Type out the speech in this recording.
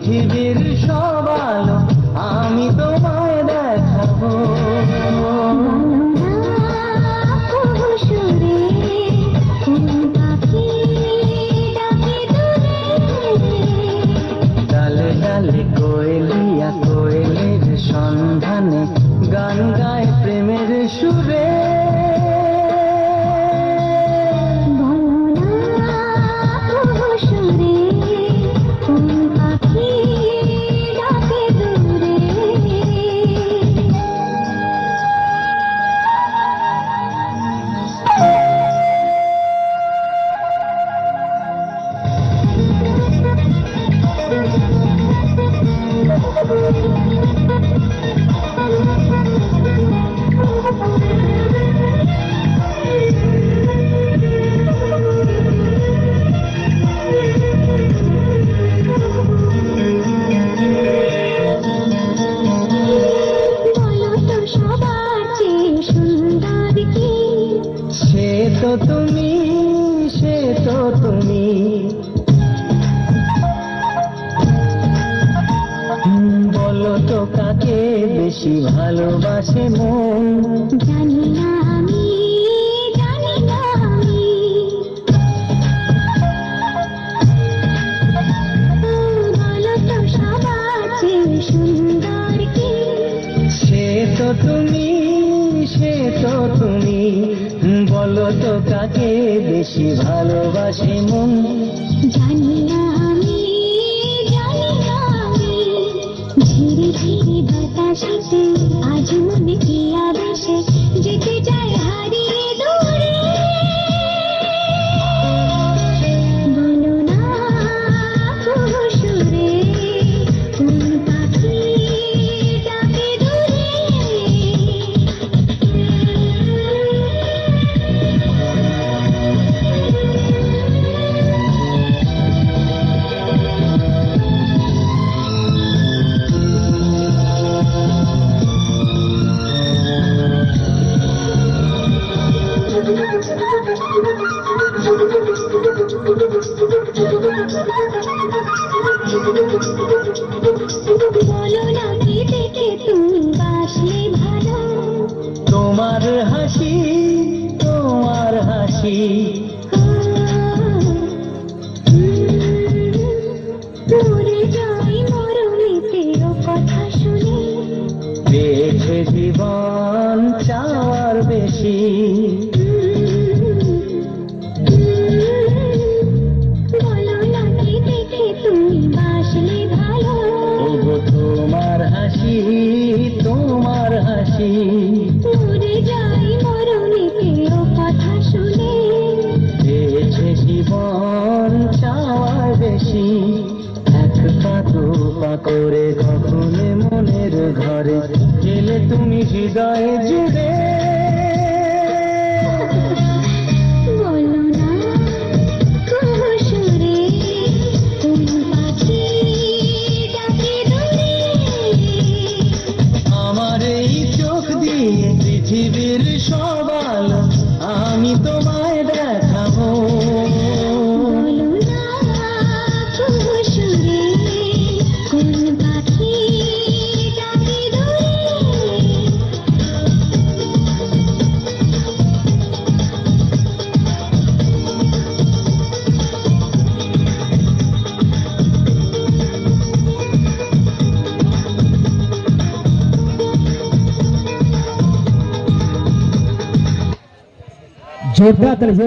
পৃথিবীর সব আলো আমি তোমায় দেখাবো। ডালে ডালে কোয়েলিয়া কোয়েলের সন্ধানে গান গায় প্রেমের সুরে। সে তো তুমি, সে তো তুমি, বলো তো কাকে বেশি ভালোবাসে মন। জানি না আমি, জানি না আমি, বলো তো সবার চেয়ে সুন্দর কে? সে তো তুমি, সে তো তুমি, বলো তো কাকে বেশি ভালোবাসে মন। জানি না আমি, জানি না আমি, ধীরে ধীরে বাতাসে আজ মনে কি আদেশে যেতে চাই হারিয়ে দূরে। বলো না সুরে কোন পাখি ডাকে দূরে। বলো না কি দেখে তুমি বাসলে ভালো? তোমার হাসি, তোমার হাসি, মরে যাই মরণেতে ও কথা শুনে। পেয়েছে জীবন চাওয়ার বেশি। বলো না কি দেখে তুমি বাসলে ভালো? ওগো তোমার হাসি, তোমার হাসি, মরে যাই মরণেতে ও কথা শুনে। পেয়েছে জীবন চাওয়ার বেশি। এক পা দু পা করে কখনো মনের ঘরে গেলে তুমি হৃদয়ে জুড়ে। বলো না সুরে কোন পাখি ডাকে দূরে। আমার এই চোখ দিয়ে পৃথিবীর সব আলো আমি তোমায় দেখাবো। বলো না সুরে কোন পাখি ডাকে দূরে। जोरदार